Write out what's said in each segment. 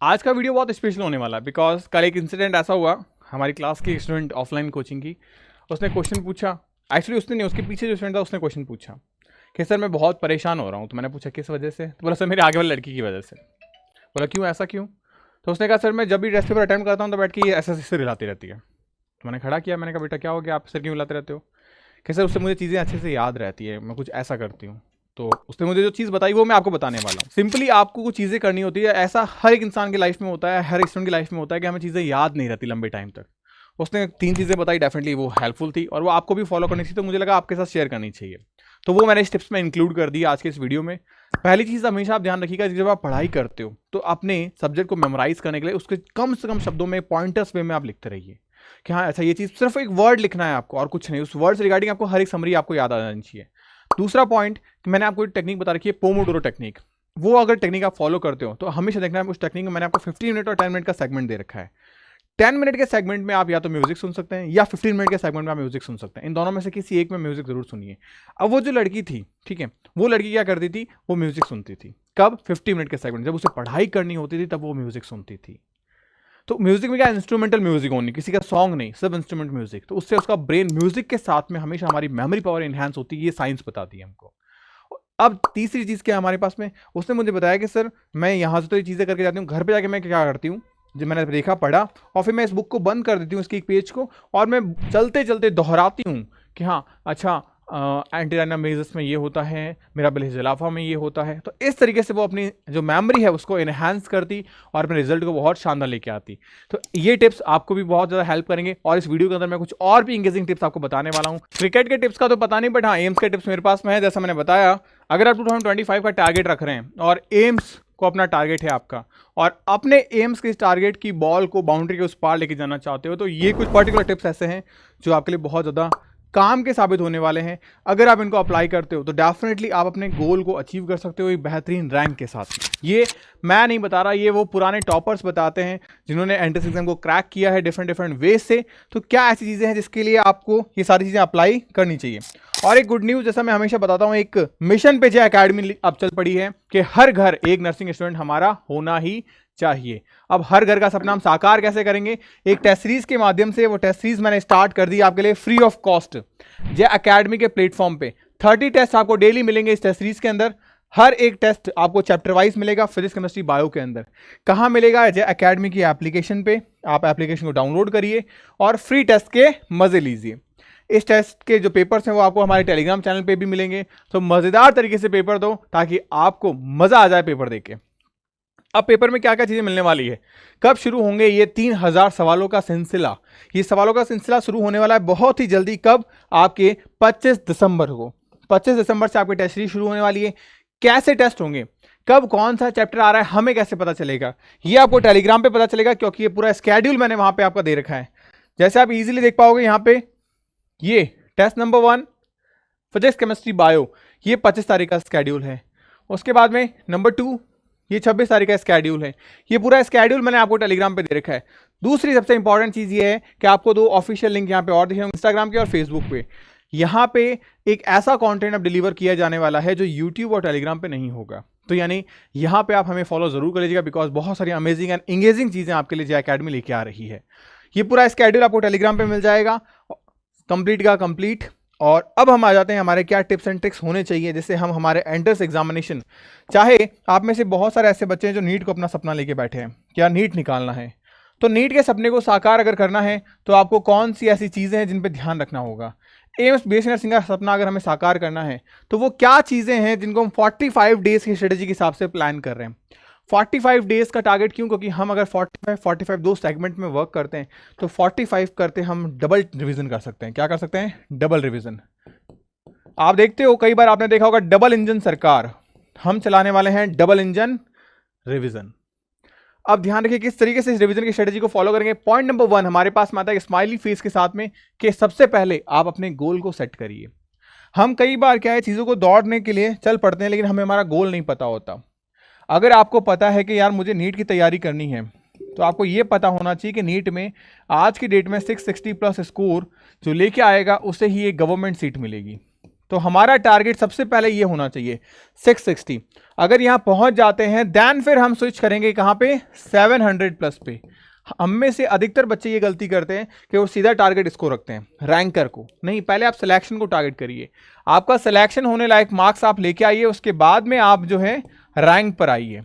आज का वीडियो बहुत स्पेशल होने वाला है बिकॉज कल एक इंसिडेंट ऐसा हुआ हमारी क्लास की स्टूडेंट ऑफलाइन कोचिंग की। उसने क्वेश्चन पूछा, एक्चुअली उसने नहीं, उसके पीछे जो स्टूडेंट था उसने क्वेश्चन पूछा कि सर मैं बहुत परेशान हो रहा हूँ। तो मैंने पूछा किस वजह से? तो बोला सर मेरे आगे वाली लड़की की वजह से। बोला क्यों, ऐसा क्यों? तो उसने कहा सर मैं जब भी टेस्ट पेपर अटेम्प्ट करता हूँ तो बैठ के ये ऐसे ऐसे हिलाती रहती है। तो मैंने खड़ा किया, मैंने कहा बेटा क्या हो गया, आप सर क्यों हिलाते रहते हो? कि सर उससे मुझे चीज़ें अच्छे से याद रहती है, मैं कुछ ऐसा करती हूँ। तो उसने मुझे जो चीज़ बताई वो मैं आपको बताने वाला हूँ। सिंपली आपको कुछ चीज़ें करनी होती है, ऐसा हर एक इंसान की लाइफ में होता है, हर स्टूडेंट की लाइफ में होता है कि हमें चीज़ें याद नहीं रहती लंबे टाइम तक। उसने 3 चीज़ें बताई, डेफिनेटली वो हेल्पफुल थी और वो आपको भी फॉलो करनी चाहिए, तो मुझे लगा आपके साथ शेयर करनी चाहिए। तो वो मैंने इस टिप्स में इंक्लूड कर दी आज के इस वीडियो में। पहली चीज़ हमेशा आप ध्यान रखिएगा, जब आप पढ़ाई करते हो तो अपने सब्जेक्ट को मेमोराइज करने के लिए उसके कम से कम शब्दों में, पॉइंटर्स वे में आप लिखते रहिए कि हाँ अच्छा ये चीज़, सिर्फ एक वर्ड लिखना है आपको और कुछ नहीं, उस वर्ड से रिगार्डिंग आपको हर एक समरी आपको याद आ जानी चाहिए। दूसरा पॉइंट, मैंने आपको एक टेक्निक बता रखी है, पोमोडोरो टेक्निक। वो अगर टेक्निक आप फॉलो करते हो तो हमेशा देखना है उस टेक्निक में मैंने आपको 15 मिनट और 10 मिनट का सेगमेंट दे रखा है। 10 मिनट के सेगमेंट में आप या तो म्यूजिक सुन सकते हैं या 15 मिनट के सेगमेंट में आप म्यूजिक सुन सकते हैं। इन दोनों में से किसी एक में म्यूजिक जरूर सुनिए। अब वो जो लड़की थी, ठीक है, वो लड़की क्या करती थी, वो म्यूजिक सुनती थी। कब? 50 मिनट के सेगमेंट, जब उसे पढ़ाई करनी होती थी तब वो म्यूजिक सुनती थी। तो म्यूजिक में क्या, इंस्ट्रूमेंटल म्यूजिक ओनली, किसी का सॉन्ग नहीं, सब इंस्ट्रूमेंट म्यूजिक। तो उससे उसका ब्रेन म्यूजिक के साथ में हमेशा हमारी मेमोरी पावर एनहांस होती है, ये साइंस बताती है हमको। अब तीसरी चीज क्या है हमारे पास में, उसने मुझे बताया कि सर मैं यहाँ से तो ये चीजें करके जाती हूँ, घर पे जाके मैं क्या करती हूँ, जब मैंने देखा पढ़ा और फिर मैं इस बुक को बंद कर देती हूँ, इसकी एक पेज को, और मैं चलते चलते दोहराती हूँ कि हाँ अच्छा एंटीराइना मेजस में ये होता है, मेरा बिलहिजलाफा में ये होता है। तो इस तरीके से वो अपनी जो मेमोरी है उसको एनहांस करती और अपने रिजल्ट को बहुत शानदार लेके आती। तो ये टिप्स आपको भी बहुत ज़्यादा हेल्प करेंगे और इस वीडियो के अंदर मैं कुछ और भी इंगेजिंग टिप्स आपको बताने वाला हूँ। क्रिकेट के टिप्स का तो पता नहीं, बट हाँ एम्स के टिप्स मेरे पास में है। जैसा मैंने बताया, अगर आप 2025 का टारगेट रख रहे हैं और एम्स को अपना टारगेट है आपका, और अपने एम्स के इस टारगेट की बॉल को बाउंड्री के उस पार लेके जाना चाहते हो, तो ये कुछ पर्टिकुलर टिप्स ऐसे हैं जो आपके लिए बहुत ज़्यादा काम के साबित होने वाले हैं। अगर आप इनको अप्लाई करते हो तो डेफिनेटली आप अपने गोल को अचीव कर सकते हो एक बेहतरीन रैंक के साथ। ये मैं नहीं बता रहा, ये वो पुराने टॉपर्स बताते हैं जिन्होंने एंट्रेंस एग्जाम को क्रैक किया है डिफरेंट डिफरेंट वे से। तो क्या ऐसी चीज़ें हैं जिसके लिए आपको ये सारी चीज़ें अप्लाई करनी चाहिए। और एक गुड न्यूज़, जैसा मैं हमेशा बताता हूँ, एक मिशन पे जो एकेडमी अब चल पड़ी है कि हर घर एक नर्सिंग स्टूडेंट हमारा होना ही चाहिए। अब हर घर का सपना हम साकार कैसे करेंगे? एक टेस्ट सीरीज के माध्यम से। वो टेस्ट सीरीज मैंने स्टार्ट कर दी आपके लिए free of cost J academy के प्लेटफॉर्म पे। 30 टेस्ट आपको डेली मिलेंगे इस टेस्ट सीरीज के अंदर। हर एक टेस्ट आपको चैप्टर वाइज मिलेगा, फिजिक्स केमिस्ट्री बायो के अंदर। कहाँ मिलेगा? जे एकेडमी की एप्लीकेशन पे। आप एप्लीकेशन को डाउनलोड करिए और फ्री टेस्ट के मजे लीजिए। इस टेस्ट के जो पेपर्स हैं वो आपको हमारे टेलीग्राम चैनल पे भी मिलेंगे। तो मजेदार तरीके से पेपर दो ताकि आपको मजा आ जाए पेपर देके। अब पेपर में क्या क्या चीजें मिलने वाली है, कब शुरू होंगे ये 3000 सवालों का सिलसिला। ये सवालों का सिलसिला शुरू होने वाला है बहुत ही जल्दी। कब? आपके 25 दिसंबर को। 25 दिसंबर से आपकी टेस्ट सीरीज शुरू होने वाली है। कैसे टेस्ट होंगे, कब कौन सा चैप्टर आ रहा है, हमें कैसे पता चलेगा? ये आपको टेलीग्राम पे पता चलेगा, क्योंकि ये पूरा स्केड्यूल मैंने वहां पे आपका दे रखा है। जैसे आप इजीली देख पाओगे यहाँ पे, ये test number 1 physics chemistry bio, ये 25 तारीख का स्केड्यूल है। उसके बाद में नंबर 2, ये 26 तारीख का स्केड्यूल है। ये पूरा स्केड्यूल मैंने आपको टेलीग्राम पे दे रखा है। दूसरी सबसे इंपॉर्टेंट चीज़ ये है कि आपको 2 ऑफिशियल लिंक यहाँ पे और दिखे, इंस्टाग्राम के और फेसबुक पे। यहाँ पे एक ऐसा कंटेंट अब डिलीवर किया जाने वाला है जो यूट्यूब और टेलीग्राम पे नहीं होगा। तो यानी यहाँ पे आप हमें फॉलो जरूर कर लीजिएगा, बिकॉज बहुत सारी अमेजिंग एंड इंगेजिंग चीज़ें आपके लिए जो एकेडमी लेके आ रही है। ये पूरा स्केड्यूल आपको टेलीग्राम पे मिल जाएगा, कंप्लीट का कंप्लीट। और अब हम आ जाते हैं हमारे क्या टिप्स एंड ट्रिक्स होने चाहिए जिससे हम हमारे एंट्रेंस एग्जामिनेशन, चाहे आप में से बहुत सारे ऐसे बच्चे हैं जो नीट को अपना सपना लेके बैठे हैं, क्या नीट निकालना है, तो नीट के सपने को साकार अगर करना है तो आपको कौन सी ऐसी चीज़ें हैं जिन पे ध्यान रखना होगा। एम्स बीएससी नर्सिंग का सपना अगर हमें साकार करना है तो वो क्या चीज़ें हैं जिनको हम 45 डेज की स्ट्रेटेजी के हिसाब से प्लान कर रहे हैं। 45 डेज का टारगेट क्यों? क्योंकि हम अगर 45 दो सेगमेंट में वर्क करते हैं तो 45 करते हम डबल रिवीजन कर सकते हैं। क्या कर सकते हैं? Double revision. आप देखते हो, कई बार आपने देखा होगा डबल इंजन सरकार, हम चलाने वाले हैं डबल इंजन रिवीजन। अब ध्यान रखिए किस तरीके से इस रिवीजन की स्ट्रेटेजी को फॉलो करेंगे। पॉइंट नंबर 1 हमारे पास में आता है स्माइली फेस के साथ में, कि सबसे पहले आप अपने गोल को सेट करिए। हम कई बार क्या है, चीज़ों को दौड़ने के लिए चल पड़ते हैं लेकिन हमें हमारा गोल नहीं पता होता। अगर आपको पता है कि यार मुझे नीट की तैयारी करनी है, तो आपको ये पता होना चाहिए कि नीट में आज की डेट में 660 प्लस स्कोर जो लेके आएगा उसे ही एक गवर्नमेंट सीट मिलेगी। तो हमारा टारगेट सबसे पहले ये होना चाहिए 660। अगर यहाँ पहुंच जाते हैं देन फिर हम स्विच करेंगे कहाँ पे, 700 प्लस पे। हम में से अधिकतर बच्चे ये गलती करते हैं कि वो सीधा टारगेट इसको रखते हैं, रैंकर को नहीं। पहले आप सिलेक्शन को टारगेट करिए, आपका सिलेक्शन होने लायक मार्क्स आप लेके आइए, उसके बाद में आप जो है रैंक पर आइए।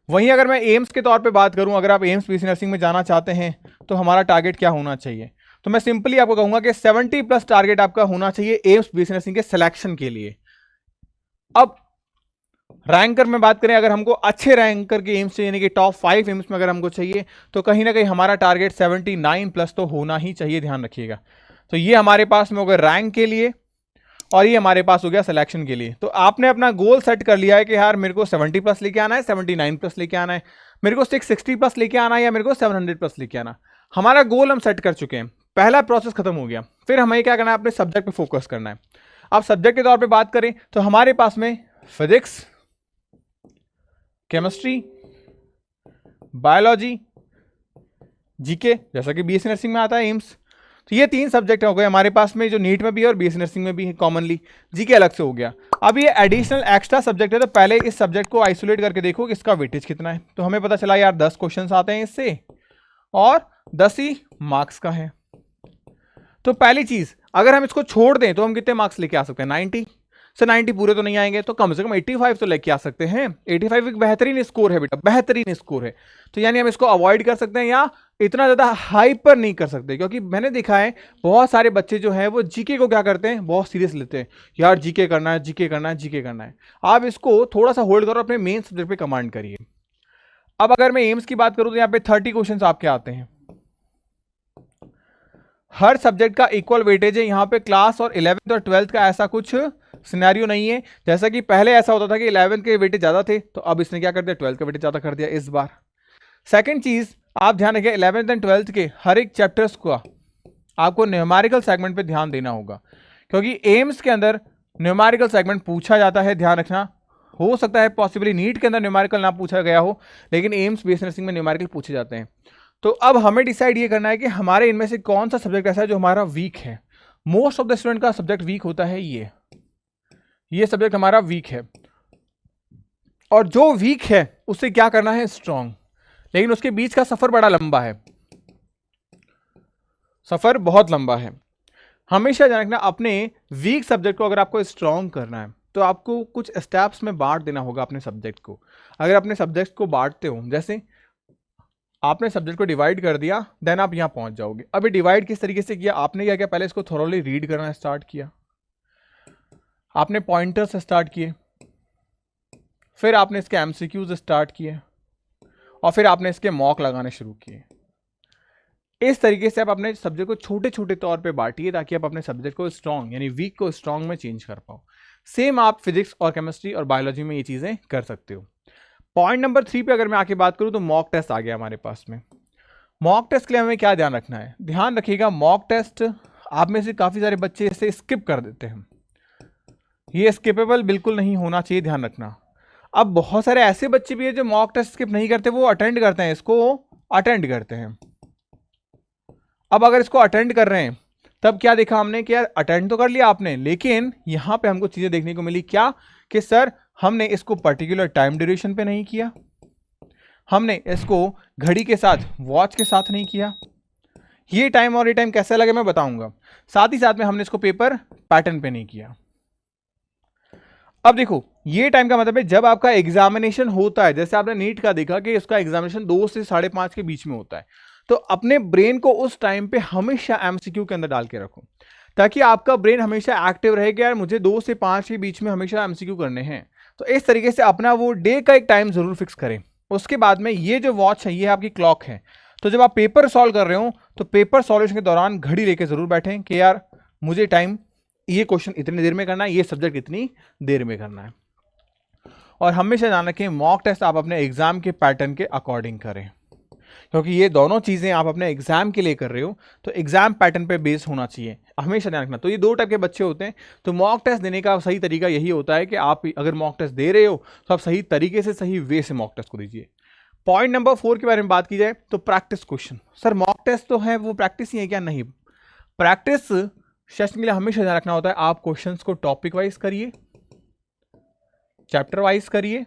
वहीं अगर मैं एम्स के तौर पे बात करूं, अगर आप एम्स बीएससी नर्सिंग में जाना चाहते हैं तो हमारा टारगेट क्या होना चाहिए, तो मैं सिंपली आपको कहूंगा कि 70 प्लस टारगेट आपका होना चाहिए एम्स बीएससी नर्सिंग के सिलेक्शन के लिए। अब रैंकर में बात करें, अगर हमको अच्छे रैंकर के एम्स चाहिए, यानी कि टॉप 5 एम्स में अगर हमको चाहिए, तो कहीं ना कहीं हमारा टारगेट 79 प्लस तो होना ही चाहिए, ध्यान रखिएगा। तो ये हमारे पास में होगा रैंक के लिए, और ये हमारे पास हो गया सिलेक्शन के लिए। तो आपने अपना गोल सेट कर लिया है कि यार मेरे को 70 प्लस लेके आना है, 79 प्लस लेके आना है, मेरे को 660 प्लस लेके आना है, या मेरे को 700 प्लस लेके आना। हमारा गोल हम सेट कर चुके हैं, पहला प्रोसेस खत्म हो गया। फिर हमें क्या करना है, अपने सब्जेक्ट पे फोकस करना है। अब सब्जेक्ट के तौर पे बात करें तो हमारे पास में फिजिक्स, केमिस्ट्री, बायोलॉजी, जीके, जैसा कि बीएससी नर्सिंग में आता है एम्स। तो ये 3 सब्जेक्ट हो गए हमारे पास में, जो नीट में भी है और बीएससी नर्सिंग में भी है कॉमनली। जीके अलग से हो गया। अब ये एडिशनल एक्स्ट्रा सब्जेक्ट है, तो पहले इस सब्जेक्ट को आइसोलेट करके देखो कि इसका वेटेज कितना है। तो हमें पता चला यार 10 क्वेश्चन आते हैं इससे, और 10 ही मार्क्स का है। तो पहली चीज, अगर हम इसको छोड़ दें तो हम कितने मार्क्स लेके आ सकते हैं, 90 से 90 पूरे तो नहीं आएंगे, तो कम से कम 85 तो लेके आ सकते हैं। 85 एक बेहतरीन स्कोर है बेटा, बेहतरीन स्कोर है। तो यानी हम इसको अवॉइड कर सकते हैं, या इतना ज्यादा हाइपर नहीं कर सकते, क्योंकि मैंने देखा है बहुत सारे बच्चे जो है वो जीके को क्या करते हैं, बहुत सीरियस लेते हैं। यार जीके करना है, जीके करना है, जीके करना है। आप इसको थोड़ा सा होल्ड करो, अपने मेन सब्जेक्ट पे कमांड करिए। अब अगर मैं एम्स की बात करूं तो यहाँ पे 30 क्वेश्चन आपके आते हैं, हर सब्जेक्ट का इक्वल वेटेज है यहाँ पे। क्लास और 11th और 12th का ऐसा कुछ सिनेरियो नहीं है, जैसा कि पहले ऐसा होता था कि 11th के वेटेज ज्यादा थे, तो अब इसने क्या कर दिया, 12th का वेटेज ज्यादा कर दिया इस बार। सेकंड चीज आप ध्यान रखिए, 11th एंड 12th के हर एक चैप्टर्स का आपको न्यूमेरिकल सेगमेंट पे ध्यान देना होगा, क्योंकि एम्स के अंदर न्यूमेरिकल सेगमेंट पूछा जाता है। ध्यान रखना, हो सकता है पॉसिबली नीट के अंदर न्यूमेरिकल ना पूछा गया हो, लेकिन एम्स बीएससी नर्सिंग में न्यूमेरिकल पूछे जाते हैं। तो अब हमें डिसाइड ये करना है कि हमारे इनमें से कौन सा सब्जेक्ट ऐसा है जो हमारा वीक है। मोस्ट ऑफ द स्टूडेंट का सब्जेक्ट वीक होता है ये सब्जेक्ट हमारा वीक है, और जो वीक है उसे क्या करना है, स्ट्रॉन्ग। लेकिन उसके बीच का सफर बड़ा लंबा है, सफर बहुत लंबा है। हमेशा ध्यान रखना, अपने वीक सब्जेक्ट को अगर आपको स्ट्रॉन्ग करना है तो आपको कुछ स्टेप्स में बांट देना होगा अपने सब्जेक्ट को। अगर अपने सब्जेक्ट को बांटते हो, जैसे आपने सब्जेक्ट को डिवाइड कर दिया, देन आप यहां पहुंच जाओगे। अभी डिवाइड किस तरीके से किया, आपने क्या किया, पहले इसको थोरोली रीड करना स्टार्ट किया, आपने पॉइंटर्स स्टार्ट किए, फिर आपने इसके एमसीक्यूज स्टार्ट किए, और फिर आपने इसके मॉक लगाने शुरू किए। इस तरीके से आप अपने सब्जेक्ट को छोटे छोटे तौर पे बांटिए, ताकि आप अपने सब्जेक्ट को स्ट्रॉन्ग यानी वीक को स्ट्रॉन्ग में चेंज कर पाओ। सेम आप फिजिक्स और केमिस्ट्री और बायोलॉजी में ये चीजें कर सकते हो। पॉइंट नंबर 3 पे अगर मैं आके बात करूं तो मॉक टेस्ट आ गया हमारे पास में। मॉक टेस्ट के लिए हमें क्या ध्यान रखना है, ध्यान रखिएगा, मॉक टेस्ट आप में से काफी सारे बच्चे इसे स्किप कर देते हैं। ये स्किपेबल बिल्कुल नहीं होना चाहिए, ध्यान रखना। अब बहुत सारे ऐसे बच्चे भी हैं जो मॉक टेस्ट स्किप नहीं करते, वो अटेंड करते हैं, इसको अटेंड करते हैं। अब अगर इसको अटेंड कर रहे हैं, तब क्या देखा हमने कि यार अटेंड तो कर लिया आपने, लेकिन यहां पे हमको चीजें देखने को मिली क्या, कि सर हमने इसको पर्टिकुलर टाइम ड्यूरेशन पे नहीं किया, हमने इसको घड़ी के साथ, वॉच के साथ नहीं किया। ये टाइम और ये टाइम कैसे लगे मैं बताऊंगा। साथ ही साथ में हमने इसको पेपर पैटर्न पे नहीं किया। अब देखो, ये टाइम का मतलब है जब आपका एग्जामिनेशन होता है, जैसे आपने नीट का देखा कि उसका एग्जामिनेशन 2 से 5:30 के बीच में होता है, तो अपने ब्रेन को उस टाइम पे हमेशा एमसीक्यू के अंदर डाल के रखो, ताकि आपका ब्रेन हमेशा एक्टिव रहे कि यार मुझे 2 से 5 के बीच में हमेशा एमसीक्यू करने हैं। तो इस तरीके से अपना वो डे का एक टाइम जरूर फिक्स करें। उसके बाद में ये जो वॉच है ये आपकी क्लॉक है, तो जब आप पेपर सॉल्व कर रहे हो तो पेपर सॉल्यूशन के दौरान घड़ी लेके जरूर बैठें कि यार मुझे टाइम, ये क्वेश्चन इतनी देर में करना है, ये सब्जेक्ट इतनी देर में करना है। और हमेशा ध्यान रखें, मॉक टेस्ट आप अपने एग्जाम के पैटर्न के अकॉर्डिंग करें, क्योंकि ये दोनों चीजें आप अपने एग्जाम के लिए कर रहे हो, तो एग्जाम पैटर्न पे बेस होना चाहिए, हमेशा ध्यान रखना। तो ये 2 टाइप के बच्चे होते हैं। तो मॉक टेस्ट देने का सही तरीका यही होता है कि आप अगर मॉक टेस्ट दे रहे हो तो आप सही तरीके से, सही वे से मॉक टेस्ट को दीजिए। पॉइंट नंबर 4 के बारे में बात की जाए तो practice question. Sir mock test तो है, वो प्रैक्टिस ही है क्या? नहीं, प्रैक्टिस सेशन के लिए हमेशा ध्यान रखना होता है, आप क्वेश्चंस को टॉपिक वाइज करिए, चैप्टर वाइज करिए,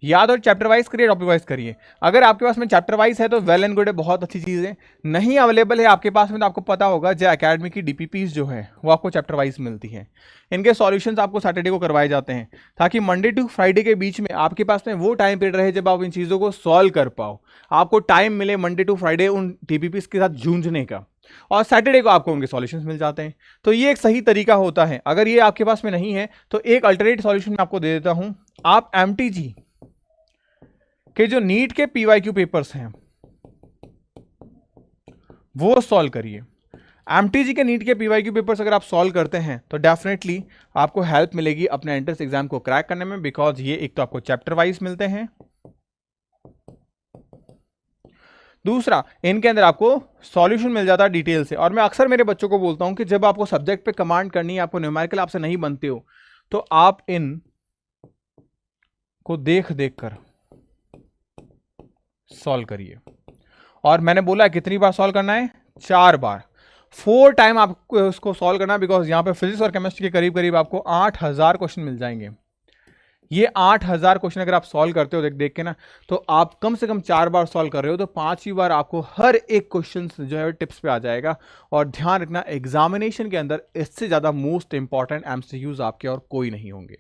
या तो चैप्टर वाइज करिए, टॉपिक वाइज करिए। अगर आपके पास में चैप्टर वाइज है तो वेल एंड गुड है, बहुत अच्छी चीज़ है। नहीं अवेलेबल है आपके पास में तो आपको पता होगा जो एकेडमी की डीपीपीज जो है वो आपको चैप्टर वाइज मिलती है। इनके सॉल्यूशंस आपको सैटरडे को करवाए जाते हैं ताकि मंडे टू फ्राइडे के बीच में आपके पास में वो टाइम पीरियड रहे जब आप इन चीज़ों को सॉल्व कर पाओ, आपको टाइम मिले मंडे टू फ्राइडे उन डीपीपीज के साथ जूझने का, और सैटरडे को आपको उनके सॉल्यूशंस मिल जाते हैं। तो ये एक सही तरीका होता है। अगर ये आपके पास में नहीं है तो एक अल्टरनेट सॉल्यूशन मैं आपको दे देता हूं, आप एमटीजी कि जो नीट के पीवाईक्यू पेपर्स हैं वो सॉल्व करिए। एमटीजी के नीट के पीवाईक्यू पेपर्स अगर आप सॉल्व करते हैं तो डेफिनेटली आपको हेल्प मिलेगी अपने एंट्रेंस एग्जाम को क्रैक करने में, बिकॉज ये एक तो आपको चैप्टर वाइज मिलते हैं, दूसरा इनके अंदर आपको सॉल्यूशन मिल जाता है डिटेल से। और मैं अक्सर मेरे बच्चों को बोलता हूं कि जब आपको सब्जेक्ट पे कमांड करनी है, आपको न्यूमेरिकल आपसे नहीं बनते हो, तो आप इन को देख देख कर सॉल्व करिए। और मैंने बोला कितनी बार सॉल्व करना है, 4 बार, 4 टाइम आपको उसको सॉल्व करना है, बिकॉज यहाँ पे फिजिक्स और केमिस्ट्री के करीब करीब आपको 8000 क्वेश्चन मिल जाएंगे। ये 8000 क्वेश्चन अगर आप सॉल्व करते हो देख देख के ना, तो आप कम से कम 4 बार सॉल्व कर रहे हो, तो 5वीं बार आपको हर एक क्वेश्चन जो है टिप्स पे आ जाएगा। और ध्यान रखना, एग्जामिनेशन के अंदर इससे ज़्यादा मोस्ट इंपॉर्टेंट एमसीक्यूज आपके और कोई नहीं होंगे।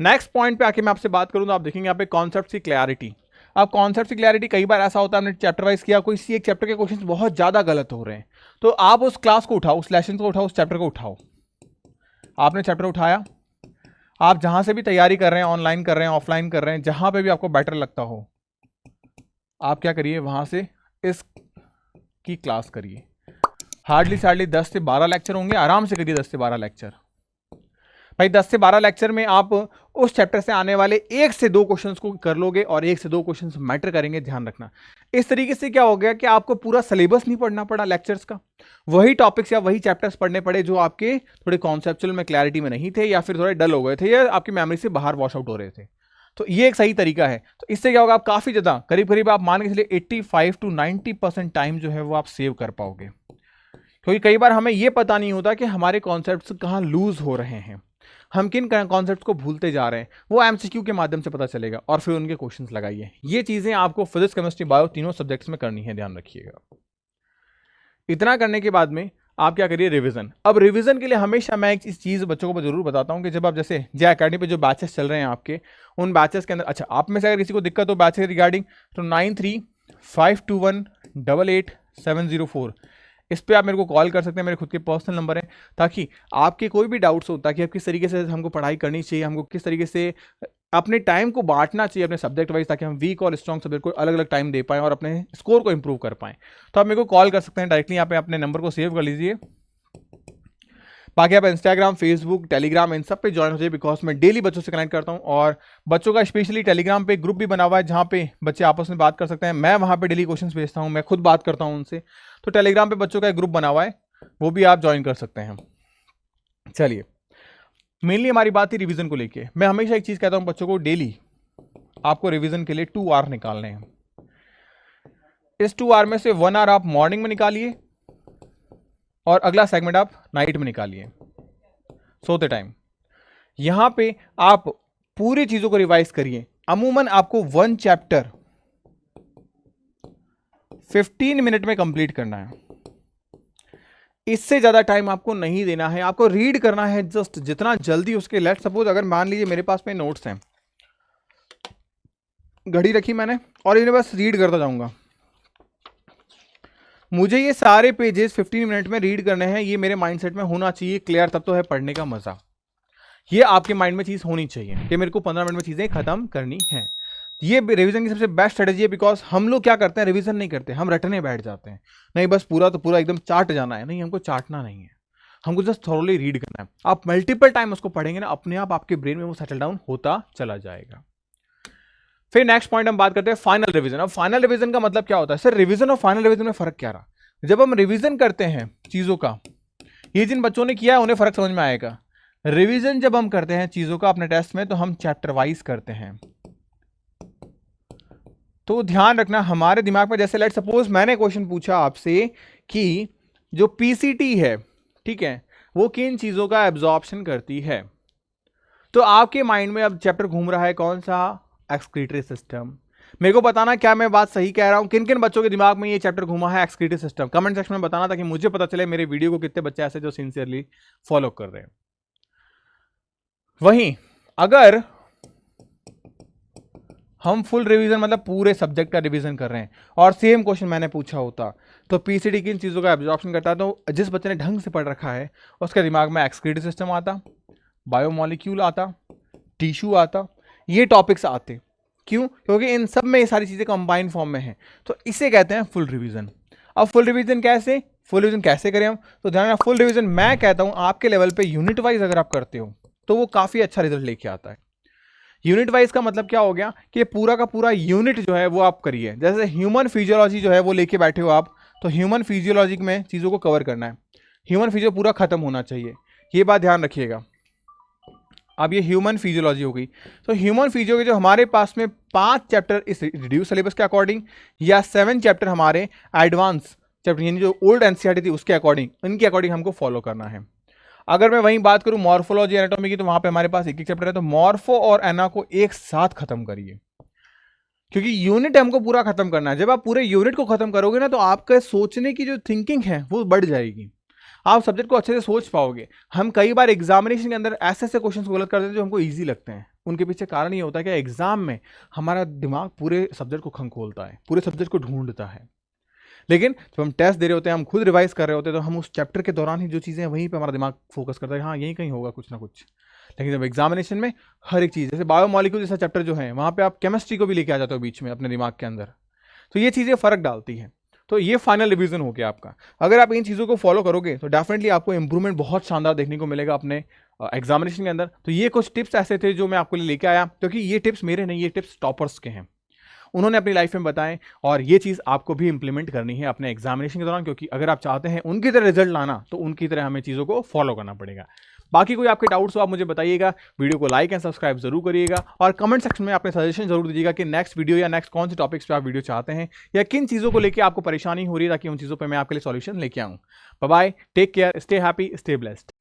नेक्स्ट पॉइंट पे आके मैं आपसे बात करूँ तो आप देखेंगे यहाँ पे कॉन्सेप्ट की क्लैरिटी। अब कॉन्सेप्ट की क्लैरिटी कई बार ऐसा होता है, हमने चैप्टर वाइज किया, कोई सी एक चैप्टर के क्वेश्चंस बहुत ज़्यादा गलत हो रहे हैं, तो आप उस क्लास को उठाओ, उस लेसन को उठाओ, उस चैप्टर को उठाओ। आपने चैप्टर उठाया, आप जहां से भी तैयारी कर रहे हैं, ऑनलाइन कर रहे हैं, ऑफलाइन कर रहे हैं, जहां पे भी आपको बेटर लगता हो, आप क्या करिए, वहां से इस की क्लास करिए। हार्डली 10 से 12 लेक्चर होंगे, आराम से करिए 10 से 12 लेक्चर। भाई 10 से 12 लेक्चर में आप उस चैप्टर से आने वाले 1 से 2 क्वेश्चंस को कर लोगे, और 1 से 2 क्वेश्चंस मैटर करेंगे, ध्यान रखना। इस तरीके से क्या हो गया कि आपको पूरा सिलेबस नहीं पढ़ना पड़ा लेक्चर्स का, वही टॉपिक्स या वही चैप्टर्स पढ़ने पड़े जो आपके थोड़े कॉन्सेप्चुअल में क्लैरिटी में नहीं थे, या फिर थोड़े डल हो गए थे, या आपकी मेमोरी से बाहर वॉश आउट हो रहे थे। तो ये एक सही तरीका है। तो इससे क्या होगा, आप काफी ज्यादा करीब करीब आप मान के चलिए 85 to 90% टाइम जो है वो आप सेव कर पाओगे। क्योंकि कई बार हमें ये पता नहीं होता कि हमारे कॉन्सेप्ट्स कहाँ लूज हो रहे हैं, हम किन कॉन्सेप्ट्स को भूलते जा रहे हैं, वो एमसीक्यू के माध्यम से पता चलेगा, और फिर उनके क्वेश्चंस लगाइए। ये चीजें आपको फिजिक्स केमिस्ट्री बायो तीनों सब्जेक्ट्स में करनी है, ध्यान रखिएगा। इतना करने के बाद में आप क्या करिए, रिवीजन। अब रिवीजन के लिए हमेशा मैं एक चीज बच्चों को जरूर बताता हूं कि जब आप जैसे जे अकेडमी पे जो बैचेस चल रहे हैं आपके, उन बैचेस के अंदर, अच्छा आप में से अगर किसी को दिक्कत हो बैचेस रिगार्डिंग, तो 9352188704 इस पर आप मेरे को कॉल कर सकते हैं, मेरे खुद के पर्सनल नंबर है, ताकि आपके कोई भी डाउट्स हो, ताकि आप किस तरीके से हमको पढ़ाई करनी चाहिए, हमको किस तरीके से अपने टाइम को बांटना चाहिए अपने सब्जेक्ट वाइज, ताकि हम वीक और स्ट्रॉन्ग सब्जेक्ट को अलग अलग टाइम दे पाएं और अपने स्कोर को इंप्रूव कर पाएं। तो आप मेरे को कॉल कर सकते हैं डायरेक्टली, यहाँ पे अपने नंबर को सेव कर लीजिए। बाकी आप इंस्टाग्राम, फेसबुक, टेलीग्राम इन सब पे ज्वाइन हो जाइए, बिकॉज मैं डेली बच्चों से कनेक्ट करता हूँ, और बच्चों का स्पेशली टेलीग्राम पे ग्रुप भी बना हुआ है जहाँ पे बच्चे आपस में बात कर सकते हैं। मैं वहाँ पे डेली क्वेश्चंस भेजता हूँ, मैं खुद बात करता हूँ उनसे, तो टेलीग्राम पे बच्चों का एक ग्रुप बना हुआ है, वो भी आप ज्वाइन कर सकते हैं। चलिए, मेनली हमारी बात थी रिवीजन को लेके। मैं हमेशा एक चीज कहता हूँ बच्चों को, डेली आपको रिवीजन के लिए 2 आवर निकालने हैं। इस 2 आवर में से 1 आवर आप मॉर्निंग में निकालिए, और अगला सेगमेंट आप नाइट में निकालिए सोते टाइम। यहां पे आप पूरी चीजों को रिवाइज करिए। अमूमन आपको 1 चैप्टर 15 मिनट में कंप्लीट करना है, इससे ज्यादा टाइम आपको नहीं देना है। आपको रीड करना है जस्ट जितना जल्दी उसके। लेट सपोज अगर मान लीजिए मेरे पास में नोट्स हैं, घड़ी रखी मैंने और इन्हें बस रीड करता जाऊंगा, मुझे ये सारे पेजेस 15 मिनट में रीड करने हैं, ये मेरे माइंडसेट में होना चाहिए क्लियर, तब तो है पढ़ने का मजा। ये आपके माइंड में चीज होनी चाहिए कि मेरे को 15 मिनट में चीजें खत्म करनी है। ये रिवीजन की सबसे बेस्ट स्ट्रेटेजी है, बिकॉज हम लोग क्या करते हैं, रिवीजन नहीं करते, हम रटने बैठ जाते हैं। नहीं बस पूरा तो पूरा एकदम चाट जाना है, नहीं हमको चाटना नहीं है, हमको जस्ट थॉरोली रीड करना है। आप मल्टीपल टाइम उसको पढ़ेंगे ना, अपने आप आपके ब्रेन में वो सेटल डाउन होता चला जाएगा। फिर नेक्स्ट पॉइंट हम बात करते हैं फाइनल रिवीजन। अब फाइनल रिवीजन का मतलब क्या होता है, सर रिवीजन और फाइनल रिवीजन में फर्क क्या रहा? जब हम रिवीजन करते हैं चीजों का, ये जिन बच्चों ने किया है उन्हें फर्क समझ में आएगा। रिवीजन जब हम करते हैं चीजों का अपने टेस्ट में, तो हम चैप्टर वाइज करते हैं। तो ध्यान रखना हमारे दिमाग में, जैसे लेट सपोज मैंने क्वेश्चन पूछा आपसे कि जो पीसीटी है, ठीक है, वो किन चीजों का एब्जॉर्प्शन करती है, तो आपके माइंड में अब चैप्टर घूम रहा है कौन सा, एक्सक्रीटरी सिस्टम। मेरे को बताना क्या मैं बात सही कह रहा हूं, किन किन बच्चों के दिमाग में ये चैप्टर घूमा है एक्सक्रीटरी सिस्टम, कमेंट सेक्शन में बताना ताकि मुझे पता चले मेरे वीडियो को कितने बच्चे ऐसे जो सिंसियरली फॉलो कर रहे हैं। वहीं अगर हम फुल रिवीजन मतलब पूरे सब्जेक्ट का रिवीजन कर रहे हैं और सेम क्वेश्चन मैंने पूछा होता तो पीसीडी किन चीज़ों का एब्जॉर्प्शन करता है, तो जिस बच्चे ने ढंग से पढ़ रखा है उसके दिमाग में एक्सक्रीटरी सिस्टम आता, बायोमोलिक्यूल आता, टिश्यू आता, ये टॉपिक्स आते। क्यों? क्योंकि इन सब में ये सारी चीज़ें कंबाइंड फॉर्म में हैं, तो इसे कहते हैं फुल रिवीजन। अब फुल रिवीजन कैसे करें हम, तो ध्यान रखना फुल रिवीजन मैं कहता हूँ आपके लेवल पे यूनिट वाइज अगर आप करते हो तो वो काफ़ी अच्छा रिजल्ट लेके आता है। यूनिट वाइज का मतलब क्या हो गया कि पूरा का पूरा यूनिट जो है वो आप करिए। जैसे ह्यूमन फिजियोलॉजी जो है वो लेके बैठे हो आप, तो ह्यूमन फिजियोलॉजी में चीज़ों को कवर करना है, ह्यूमन फिजियो पूरा खत्म होना चाहिए, ये बात ध्यान रखिएगा। अब ये ह्यूमन फिजियोलॉजी हो गई, तो ह्यूमन फिजियो के जो हमारे पास में 5 चैप्टर इस रिड्यूस सिलेबस के अकॉर्डिंग या 7 चैप्टर हमारे एडवांस चैप्टर यानी जो ओल्ड एनसीईआरटी थी उसके अकॉर्डिंग, इनके अकॉर्डिंग हमको फॉलो करना है। अगर मैं वहीं बात करूं मॉर्फोलॉजी एनाटॉमी की, तो वहां पे हमारे पास एक चैप्टर है, तो मॉर्फो और एना को एक साथ खत्म करिए, क्योंकि यूनिट हमको पूरा खत्म करना है। जब आप पूरे यूनिट को खत्म करोगे ना तो आपके सोचने की जो थिंकिंग है वो बढ़ जाएगी, आप सब्जेक्ट को अच्छे से सोच पाओगे। हम कई बार एग्जामिनेशन के अंदर ऐसे ऐसे क्वेश्चन गलत करते हैं जो हमको ईजी लगते हैं, उनके पीछे कारण ये होता है कि एग्जाम में हमारा दिमाग पूरे सब्जेक्ट को खंखोलता है, पूरे सब्जेक्ट को ढूंढता है। लेकिन जब हम टेस्ट दे रहे होते हैं, हम खुद रिवाइज कर रहे होते हैं, तो हम उस चैप्टर के दौरान ही जो चीज़ें हैं वहीं पे हमारा दिमाग फोकस करता है, हाँ यहीं कहीं होगा कुछ ना कुछ। लेकिन जब एग्जामिनेशन में हर एक चीज़, जैसे बायोमोलिक्यूल जैसा चैप्टर जो है वहाँ पे आप केमिस्ट्री को भी लेके आ जाते हो बीच में अपने दिमाग के अंदर, तो ये चीज़ें फ़र्क डालती हैं। तो ये फाइनल रिवीजन हो गया आपका। अगर आप इन चीज़ों को फॉलो करोगे तो डेफिनेटली आपको इंप्रूवमेंट बहुत शानदार देखने को मिलेगा अपने एग्जामिनेशन के अंदर। तो ये कुछ टिप्स ऐसे थे जो मैं आपको लेके आया, क्योंकि ये टिप्स मेरे नहीं, ये टिप्स टॉपर्स के हैं, उन्होंने अपनी लाइफ में बताएं, और ये चीज़ आपको भी इंप्लीमेंट करनी है अपने एग्जामिनेशन के दौरान, क्योंकि अगर आप चाहते हैं उनकी तरह रिजल्ट लाना तो उनकी तरह हमें चीज़ों को फॉलो करना पड़ेगा। बाकी कोई आपके डाउट्स हो आप मुझे बताइएगा, वीडियो को लाइक एंड सब्सक्राइब जरूर करिएगा, और कमेंट सेक्शन में अपने सजेशन जरूर दीजिएगा कि नेक्स्ट वीडियो या नेक्स्ट कौन से टॉपिक्स पे आप वीडियो चाहते हैं, या किन चीज़ों को लेकर आपको परेशानी हो रही है, ताकि उन चीज़ों पर मैं आपके लिए सॉल्यूशन लेके आऊँ। Bye bye, take care, stay happy, stay blessed.